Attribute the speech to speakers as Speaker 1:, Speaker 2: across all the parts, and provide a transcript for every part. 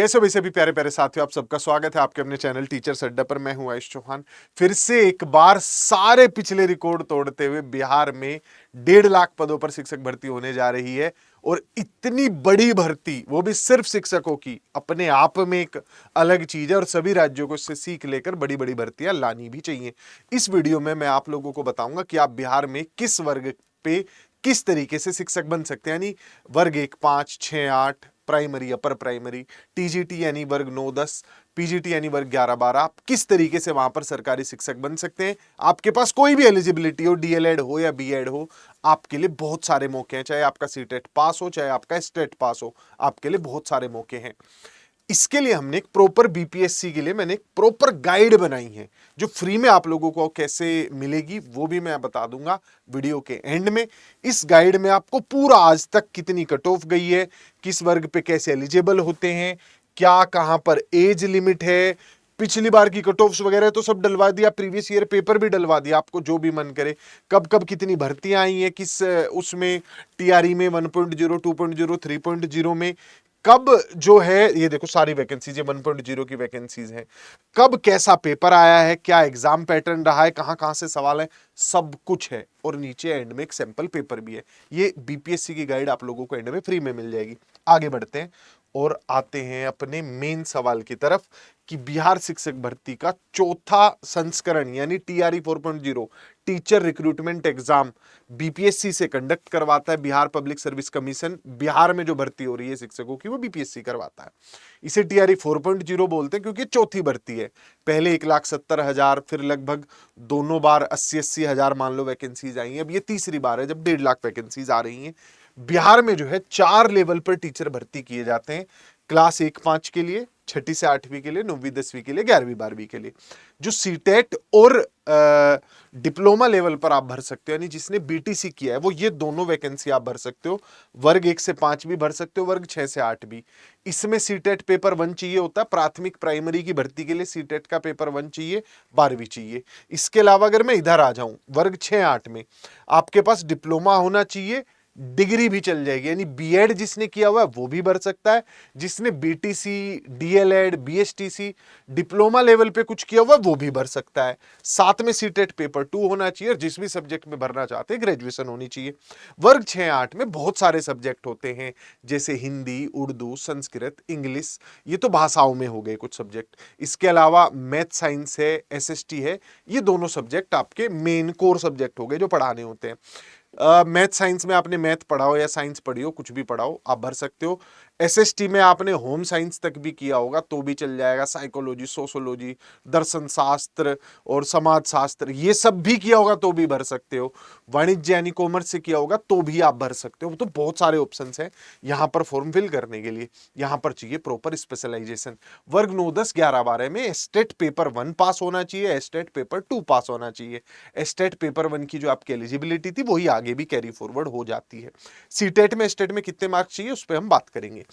Speaker 1: कैसे हो वैसे भी प्यारे प्यारे साथियों, आप सबका स्वागत है आपके अपने चैनल टीचर्स अड्डा पर। मैं हूं आयुष चौहान। फिर से एक बार सारे पिछले रिकॉर्ड तोड़ते हुए बिहार में 1.5 लाख पदों पर शिक्षक भर्ती होने जा रही है। और इतनी बड़ी भर्ती, वो भी सिर्फ शिक्षकों की, अपने आप में एक अलग चीज है और सभी राज्यों को इससे सीख लेकर बड़ी बड़ी भर्तियां लानी भी चाहिए। इस वीडियो में मैं आप लोगों को बताऊंगा कि आप बिहार में किस वर्ग पे किस तरीके से शिक्षक बन सकते हैं, यानी वर्ग 1, 5, 6, 8, प्राइमरी, अपर प्राइमरी, टीजीटी यानी वर्ग 9, 10, पीजीटी यानी वर्ग 11, 12, आप किस तरीके से वहां पर सरकारी शिक्षक बन सकते हैं। आपके पास कोई भी एलिजिबिलिटी हो, डीएलएड हो या बीएड हो, आपके लिए बहुत सारे मौके हैं। चाहे आपका सीटेट पास हो, चाहे आपका स्टेट पास हो, आपके लिए बहुत सारे मौके हैं। इसके लिए हमने एक प्रॉपर बीपीएससी के लिए मैंने एक प्रॉपर गाइड बनाई है, जो फ्री में आप लोगों को कैसे मिलेगी वो भी मैं बता दूंगा वीडियो के एंड में। इस गाइड में आपको पूरा आज तक कितनी कट ऑफ गई है, किस वर्ग पे कैसे एलिजिबल होते हैं, क्या कहां पर एज लिमिट है, पिछली बार की कट ऑफ्स वगैरह तो सब डलवा दिया, प्रीवियस ईयर पेपर भी डलवा दिया, आपको जो भी मन करे, कब कब कितनी भर्तियां आई हैं, किस उसमें टीआरई में 1.0, 2.0, 3.0 में कब जो है, ये देखो सारी वैकेंसीज, ये 1.0 की वैकेंसीज हैं, कब कैसा पेपर आया है, क्या एग्जाम पैटर्न रहा है, कहां कहां से सवाल है, सब कुछ है। और नीचे एंड में एक सैंपल पेपर भी है। ये बीपीएससी की गाइड आप लोगों को एंड में फ्री में मिल जाएगी। आगे बढ़ते हैं और आते हैं अपने मेन सवाल की तरफ कि बिहार शिक्षक भर्ती का चौथा संस्करण यानी TRE 4.0 teacher recruitment exam BPSC से कंडक्ट करवाता है Bihar public service commission. Bihar में जो भर्ती हो रही है शिक्षकों की, वो बीपीएससी करवाता है। इसे टीआरई 4.0 बोलते हैं क्योंकि चौथी भर्ती है। पहले 1,70,000, फिर लगभग दोनों बार 80-80 हजार मान लो वैकेंसीज आई हैं। अब ये तीसरी बार है जब 1.5 लाख वैकेंसीज आ रही हैं। बिहार में जो है 4 लेवल पर टीचर भर्ती किए जाते हैं। क्लास 1-5 के लिए, 6ठी से 8वीं के लिए, 9वीं 10वीं के लिए, 11वीं 12वीं के लिए। जो सीटेट और डिप्लोमा लेवल पर आप भर सकते हो, यानी जिसने बीटीसी किया है, वो ये दोनों वैकेंसी आप भर सकते हो। वर्ग 1 से 5 भी भर सकते हो, वर्ग 6 से 8 भी। इसमें सीटेट पेपर 1 चाहिए होता है। प्राथमिक प्राइमरी की भर्ती के लिए सीटेट का पेपर 1 चाहिए, 12वीं चाहिए। इसके अलावा अगर मैं इधर आ जाऊं वर्ग 6-8 में, आपके पास डिप्लोमा होना चाहिए, डिग्री भी चल जाएगी, यानी बीएड जिसने किया हुआ है वो भी भर सकता है, जिसने BTC, DElEd, BSTC, diploma level पे कुछ किया हुआ है वो भी भर सकता है। साथ में सीटेट पेपर 2 होना चाहिए और जिस भी सब्जेक्ट में भरना चाहते हैं ग्रेजुएशन होनी चाहिए। वर्ग 6-8 में बहुत सारे सब्जेक्ट होते हैं, जैसे हिंदी, उर्दू, संस्कृत, इंग्लिश, ये तो भाषाओं में हो गए कुछ सब्जेक्ट। इसके अलावा मैथ साइंस है, एसएसटी है, ये दोनों सब्जेक्ट आपके मेन कोर सब्जेक्ट हो गए जो पढ़ाने होते हैं। मैथ साइंस में आपने मैथ पढ़ा हो या साइंस पढ़ी हो, कुछ भी पढ़ा हो, आप भर सकते हो। एसएसटी में आपने होम साइंस तक भी किया होगा तो भी चल जाएगा। साइकोलॉजी, सोशोलॉजी, दर्शन शास्त्र और समाज शास्त्र, ये सब भी किया होगा तो भी भर सकते हो। वाणिज्य यानी कॉमर्स से किया होगा तो भी आप भर सकते हो। तो बहुत सारे ऑप्शंस हैं यहाँ पर फॉर्म फिल करने के लिए। यहाँ पर चाहिए प्रॉपर स्पेशलाइजेशन। वर्ग 9, 10, 11, 12 में एस्टेट पेपर 1 पास होना चाहिए, एस्टेट पेपर 2 पास होना चाहिए। एस्टेट पेपर 1 की जो आपकी एलिजिबिलिटी थी वही आगे भी कैरी फॉरवर्ड हो जाती है। सीटेट में, स्टेट में कितने मार्क्स चाहिए उस पर हम बात करेंगे।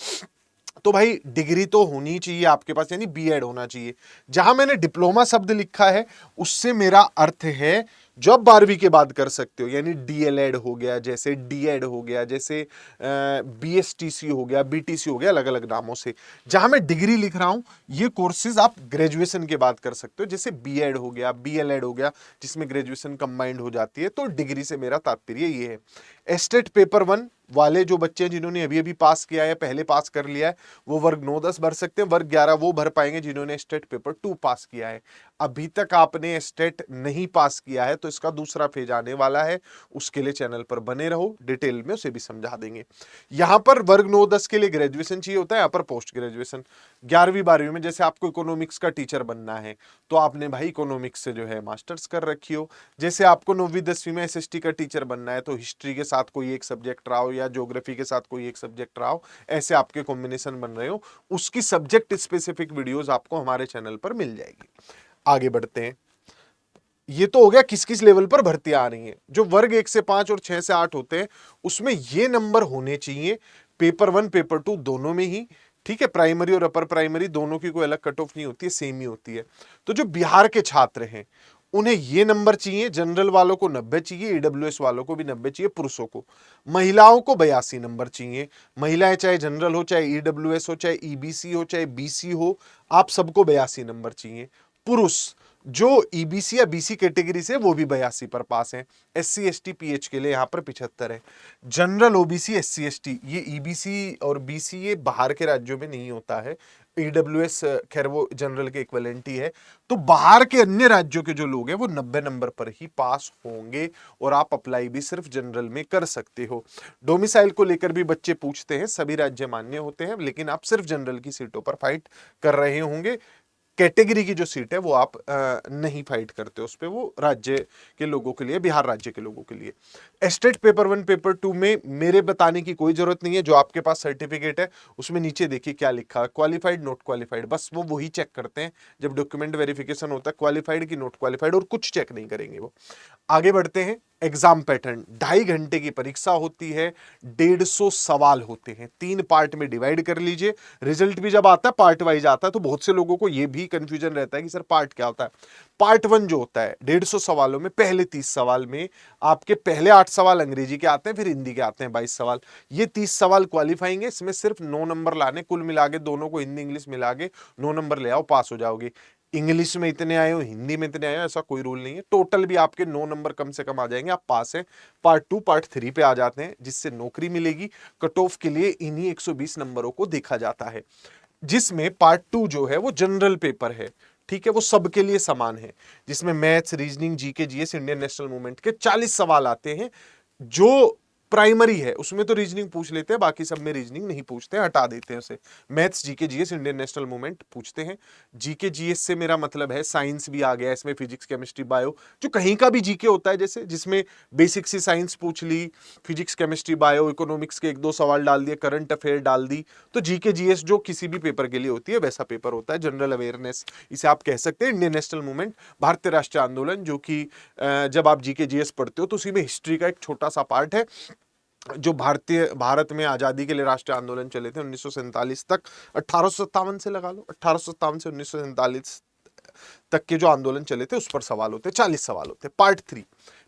Speaker 1: तो भाई डिग्री तो होनी चाहिए आपके पास, यानी बीएड होना चाहिए। जहां मैंने डिप्लोमा शब्द लिखा है उससे मेरा अर्थ है जो आप 12वीं के बाद कर सकते हो, यानी डीएलएड हो गया, जैसे डीएड हो गया, जैसे बीएसटीसी हो गया, बीटीसी हो गया, अलग अलग नामों से। जहां मैं डिग्री लिख रहा हूं ये कोर्सेज आप ग्रेजुएशन के बाद कर सकते हो, जैसे बीएड हो गया, बीएलएड हो गया, जिसमें ग्रेजुएशन कंबाइंड हो जाती है। तो डिग्री से मेरा तात्पर्य ये है। एस्टेट पेपर 1 वाले जो बच्चे हैं जिन्होंने अभी अभी पास किया है, पहले पास कर लिया है, वो वर्ग 9, 10 भर सकते हैं। वर्ग 11 वो भर पाएंगे जिन्होंने स्टेट पेपर 2 पास किया है। अभी तक आपने स्टेट नहीं पास किया है तो इसका दूसरा फेज आने वाला है, उसके लिए चैनल पर बने रहो, डिटेल में उसे भी समझा देंगे। यहां पर वर्ग 9, 10 के लिए ग्रेजुएशन चाहिए होता है, यहाँ पर पोस्ट ग्रेजुएशन। 11वीं 12वीं में जैसे आपको इकोनॉमिक्स का टीचर बनना है तो आपने भाई इकोनॉमिक्स से जो है मास्टर्स कर रखी हो। जैसे आपको 9वीं 10वीं में एसएसटी का टीचर बनना है तो हिस्ट्री के साथ कोई एक सब्जेक्ट रहा हो या ज्योग्राफी के साथ कोई एक सब्जेक्ट रहा हो, ऐसे आपके कॉम्बिनेशन बन रहे हो, उसकी सब्जेक्ट स्पेसिफिक वीडियोस आपको हमारे चैनल पर मिल जाएगी। आगे बढ़ते हैं। ये तो हो गया किस किस लेवल पर भर्तियां आ रही हैं। जो वर्ग 1 से 5 और 6 से 8 होते हैं उसमें ये नंबर होने चाहिए पेपर 1 पेपर 2 दोनों में ही, ठीक है। प्राइमरी और अपर प्राइमरी दोनों की कोई अलग कट ऑफ नहीं होती है, सेम ही होती है। तो जो बिहार के छात्र हैं उन्हें ये नंबर चाहिए, जनरल वालों को 90 चाहिए, ईडब्ल्यूएस वालों को भी 90 चाहिए पुरुषों को। महिलाओं को 82 नंबर चाहिए। महिलाएं चाहे जनरल हो, चाहे ईडब्ल्यूएस हो, चाहे ईबीसी हो, चाहे बीसी हो, आप सबको 82 नंबर चाहिए। पुरुष जो ईबीसी या बीसी कैटेगरी से, वो भी 82 पर पास है। एससी एसटी पीएच के लिए यहां पर 75 है। जनरल ओबीसी एससी एसटी, ये ईबीसी और बीसी ये बाहर के राज्यों में नहीं होता है। ईडब्ल्यूएस खैर वो जनरल के इक्विवेलेंट ही है। तो बाहर के अन्य राज्यों के जो लोग हैं वो 90 नंबर पर ही पास होंगे और आप अप्लाई भी सिर्फ जनरल में कर सकते हो। डोमिसाइल को लेकर भी बच्चे पूछते हैं, सभी राज्य मान्य होते हैं, लेकिन आप सिर्फ जनरल की सीटों पर फाइट कर रहे होंगे। कैटेगरी की जो सीट है वो आप नहीं फाइट करते, उस पे वो राज्य के लोगों के लिए, बिहार राज्य के लोगों के लिए। एस्टेट पेपर 1 पेपर 2 में मेरे बताने की कोई जरूरत नहीं है। जो आपके पास सर्टिफिकेट है उसमें नीचे देखिए क्या लिखा है, क्वालिफाइड नॉट क्वालिफाइड, बस वो वही चेक करते हैं जब डॉक्यूमेंट वेरिफिकेशन होता है, क्वालिफाइड की नॉट क्वालिफाइड, और कुछ चेक नहीं करेंगे वो। आगे बढ़ते हैं। एग्जाम पैटर्न, 2.5 घंटे की परीक्षा होती है, 150 सवाल होते हैं, 3 पार्ट में डिवाइड कर लीजिए। रिजल्ट भी जब आता है पार्ट वाइज आता है, तो बहुत से लोगों को यह भी कंफ्यूजन रहता है कि सर पार्ट क्या होता है। पार्ट 1 जो होता है 150 सवालों में पहले 30 सवाल में आपके पहले 8 सवाल अंग्रेजी के आते हैं, फिर हिंदी के आते हैं 22 सवाल। ये 30 सवाल क्वालिफाइंग है, इसमें सिर्फ 9 नंबर लाने, कुल मिला के दोनों को हिंदी इंग्लिश मिला के 9 नंबर ले आओ, पास हो जाओगे। इंग्लिश में इतने आए हो, हिंदी में इतने आए हो, ऐसा कोई रूल नहीं है। टोटल भी आपके 9 नंबर कम से कम आ जाएंगे, आप पास हैं। पार्ट 2 पार्ट 3 पे आ जाते हैं, जिससे नौकरी मिलेगी। कट ऑफ के लिए इन्हीं 120 नंबरों को देखा जाता है, जिसमें पार्ट 2 जो है वो जनरल पेपर है। ठीक है, वो सबके लिए समान है, जिसमें maths, reasoning, GK, GS, Indian national movement के 40 सवाल आते हैं। जो प्राइमरी है उसमें तो रीजनिंग पूछ लेते हैं, बाकी सब में रीजनिंग नहीं पूछते हैं, हटा देते हैं उसे। Maths, GK, GS, Indian national movement पूछते हैं। जीके जीएस से मेरा मतलब है साइंस भी आ गया इसमें, फिजिक्स, केमिस्ट्री, बायो, जो कहीं का भी जीके होता है, जैसे जिसमें बेसिक सी साइंस पूछ ली, फिजिक्स, केमिस्ट्री, बायो, इकोनॉमिक्स के 1-2 सवाल डाल दिए, करंट अफेयर डाल दी, तो जीके जीएस जो किसी भी पेपर के लिए होती है वैसा पेपर होता है। जनरल अवेयरनेस इसे आप कह सकते हैं। इंडियन नेशनल मूवमेंट, भारतीय राष्ट्रीय आंदोलन, जो कि जब आप जीके जीएस पढ़ते हो तो उसी में हिस्ट्री का एक छोटा सा पार्ट है। जो भारत में आजादी के लिए राष्ट्रीय आंदोलन चले थे 1947 तक, 1857 से लगा लो, 1857 से 1947 तक के जो आंदोलन चले थे उस पर सवाल होते, 40 सवाल होते। पार्ट 3,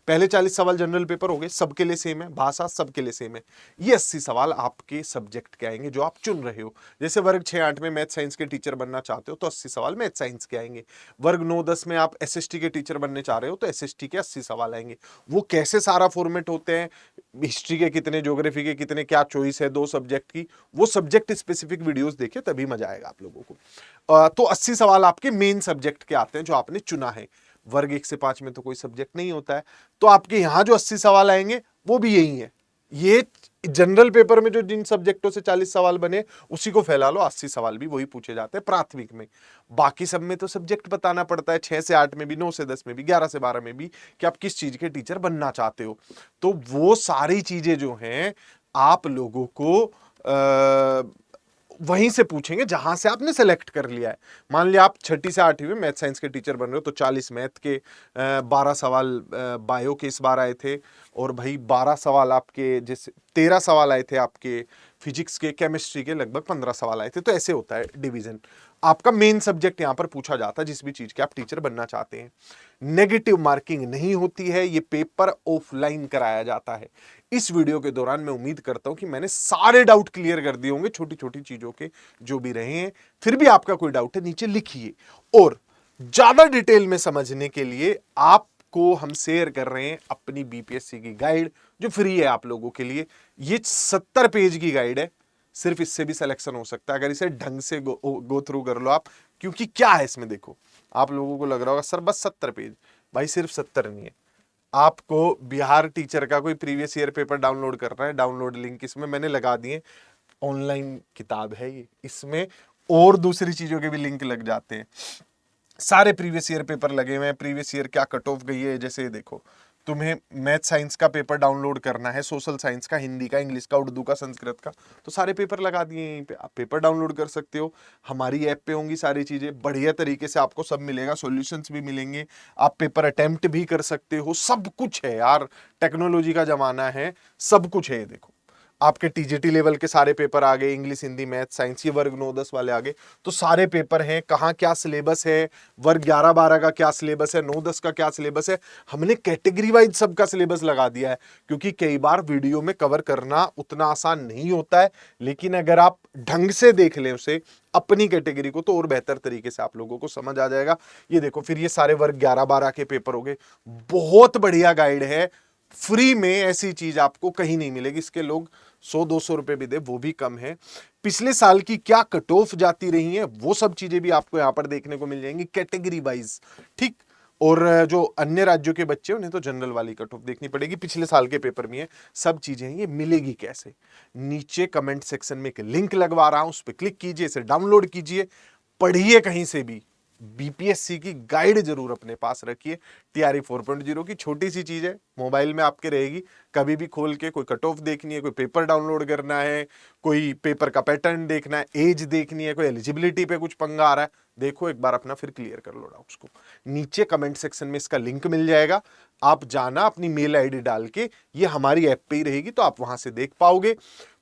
Speaker 1: पहले 40 सवाल जनरल पेपर हो गए, सबके लिए सेम है, भाषा सबके लिए सेम है। ये 80 सवाल आपके सब्जेक्ट के आएंगे जो आप चुन रहे हो। जैसे वर्ग 6-8 में मैथ साइंस के टीचर बनना चाहते हो तो 80 सवाल मैथ साइंस के आएंगे। वर्ग 9-10 में आप एसएसटी के टीचर बनने चाह रहे हो तो एसएसटी के 80 सवाल आएंगे। वो कैसे सारा फॉर्मेट होते हैं, हिस्ट्री के कितने, ज्योग्राफी के कितने, क्या चॉइस है 2 सब्जेक्ट की, वो सब्जेक्ट स्पेसिफिक वीडियोस देखिए, तभी मजा आएगा आप लोगों को। तो 80 सवाल आपके मेन सब्जेक्ट के आते हैं जो आपने चुना है। वर्ग 1 से 5 में तो कोई सब्जेक्ट नहीं होता है, तो आपके यहां जो 80 सवाल आएंगे वो भी यही है। ये जनरल पेपर में जो जिन सब्जेक्टों से 40 सवाल बने उसी को फैला लो, 80 सवाल भी वही पूछे जाते हैं प्राथमिक में। बाकी सब में तो सब्जेक्ट बताना पड़ता है, 6 से 8 में भी, 9 से 10 में भी, 11 से 12 में भी, कि आप किस चीज के टीचर बनना चाहते हो। तो वो सारी चीजें जो हैं आप लोगों को वहीं से पूछेंगे जहां से आपने सेलेक्ट कर लिया है। मान लिया आप 6ठी से 8वीं में मैथ साइंस के टीचर बन रहे हो तो 40 मैथ के, 12 सवाल बायो के इस बार आए थे, और भाई 12 सवाल आपके, जैसे 13 सवाल आए थे आपके फिजिक्स के, केमिस्ट्री के लगभग 15 सवाल आए थे। तो ऐसे होता है डिवीजन। आपका मेन सब्जेक्ट यहां पर पूछा जाता है जिस भी चीज के आप टीचर बनना चाहते हैं। नेगेटिव मार्किंग नहीं होती है, ये पेपर ऑफलाइन कराया जाता है। इस वीडियो के दौरान मैं उम्मीद करता हूं कि मैंने सारे डाउट क्लियर कर दिए होंगे, छोटी छोटी चीजों के जो भी रहे हैं। फिर भी आपका कोई डाउट है नीचे लिखिए, और ज्यादा डिटेल में समझने के लिए आपको हम शेयर कर रहे हैं अपनी बीपीएससी की गाइड, जो फ्री है आप लोगों के लिए। ये 70 पेज की गाइड है, सिर्फ इससे भी सिलेक्शन हो सकता है अगर इसे ढंग से गो थ्रू कर लो आप। क्योंकि क्या है इसमें, देखो आप लोगों को लग रहा होगा सर बस 70 पेज, भाई सिर्फ 70 नहीं है। आपको बिहार टीचर का कोई प्रीवियस ईयर पेपर डाउनलोड करना है, डाउनलोड लिंक इसमें मैंने लगा दिए। ऑनलाइन किताब है ये, इसमें और दूसरी चीजों के भी लिंक लग जाते हैं। सारे प्रीवियस ईयर पेपर लगे हुए हैं, प्रीवियस ईयर क्या कट ऑफ गई है। जैसे देखो, तुम्हें मैथ साइंस का पेपर डाउनलोड करना है, सोशल साइंस का, हिंदी का, इंग्लिश का, उर्दू का, संस्कृत का, तो सारे पेपर लगा दिए यहीं पे, आप पेपर डाउनलोड कर सकते हो। हमारी ऐप पे होंगी सारी चीजें, बढ़िया तरीके से आपको सब मिलेगा, सॉल्यूशंस भी मिलेंगे, आप पेपर अटेम्प्ट भी कर सकते हो। सब कुछ है यार, टेक्नोलॉजी का जमाना है, सब कुछ है। देखो आपके टीजीटी लेवल के सारे पेपर आ गए, इंग्लिश, हिंदी, मैथ, साइंस, ये वर्ग 9-10 वाले आ गए। तो सारे पेपर हैं, कहाँ क्या सिलेबस है, वर्ग 11-12 का क्या सिलेबस है, 9-10 का क्या सिलेबस है, हमने कैटेगरी वाइज सबका सिलेबस लगा दिया है, क्योंकि कई बार वीडियो में कवर करना उतना आसान नहीं होता है, लेकिन अगर आप ढंग से देख लें उसे, अपनी कैटेगरी को, तो और बेहतर तरीके से आप लोगों को समझ आ जाएगा। ये देखो, फिर ये सारे वर्ग 11-12 के पेपर हो गए। बहुत बढ़िया गाइड है, फ्री में, ऐसी चीज आपको कहीं नहीं मिलेगी। इसके लोग 100-200 रुपए भी दे, वो भी कम है। पिछले साल की क्या कट ऑफ जाती रही है, वो सब चीजें भी आपको यहां पर देखने को मिल जाएंगी कैटेगरी वाइज, ठीक। और जो अन्य राज्यों के बच्चे उन्हें तो जनरल वाली कट ऑफ देखनी पड़ेगी, पिछले साल के पेपर में है सब चीजें। ये मिलेगी कैसे, नीचे कमेंट सेक्शन में एक लिंक लगवा रहा हूं, उस पर क्लिक कीजिए, इसे डाउनलोड कीजिए, पढ़िए कहीं से भी। बीपीएससी की गाइड जरूर अपने पास रखिए। टीआरई 4.0 की छोटी सी चीज है, मोबाइल में आपके रहेगी, कभी भी खोल के कोई कट ऑफ देखनी है, कोई पेपर डाउनलोड करना है, कोई पेपर का पैटर्न देखना है, एज देखनी है, कोई एलिजिबिलिटी पे कुछ पंगा आ रहा है, देखो एक बार अपना, फिर क्लियर कर लो डाउट्स को। नीचे कमेंट सेक्शन में इसका लिंक मिल जाएगा, आप जाना, अपनी मेल आईडी डाल के, ये हमारी ऐप पे ही रहेगी, तो आप वहां से देख पाओगे।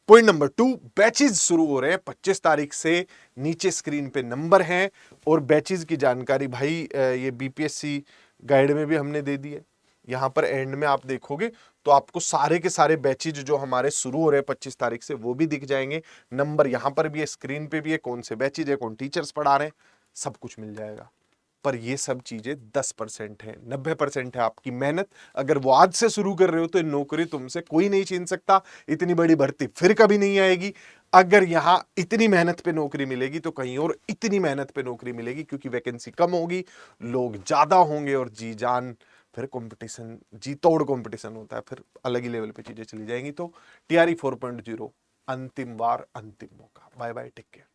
Speaker 1: पॉइंट नंबर 2, बैचेस शुरू हो रहे हैं 25 तारीख से, नीचे स्क्रीन पे नंबर हैं, और बैचेस की जानकारी भाई ये बीपीएससी गाइड में भी हमने दे दी है। यहां पर एंड में आप देखोगे तो आपको सारे के सारे बैचेज जो हमारे शुरू हो रहे हैं 25 तारीख से, वो भी दिख जाएंगे। नंबर यहां पर भी है, स्क्रीन पे भी है, कौन से बैचेज है, कौन टीचर्स पढ़ा रहे हैं, सब कुछ मिल जाएगा। पर ये सब चीजें 10% है, 90% है आपकी मेहनत। अगर वो आज से शुरू कर रहे हो तो नौकरी तुमसे कोई नहीं छीन सकता, इतनी बड़ी भर्ती फिर कभी नहीं आएगी। अगर यहां इतनी मेहनत पे नौकरी मिलेगी तो कहीं और इतनी मेहनत पे नौकरी मिलेगी, क्योंकि वैकेंसी कम होगी, लोग ज्यादा होंगे, और जी जान, फिर कंपटीशन, जी तोड़ कंपटीशन होता है, फिर अलग ही लेवल पे चीजें चली जाएंगी। तो टीआरई 4.0 अंतिम बार, अंतिम मौका। Bye bye, take care.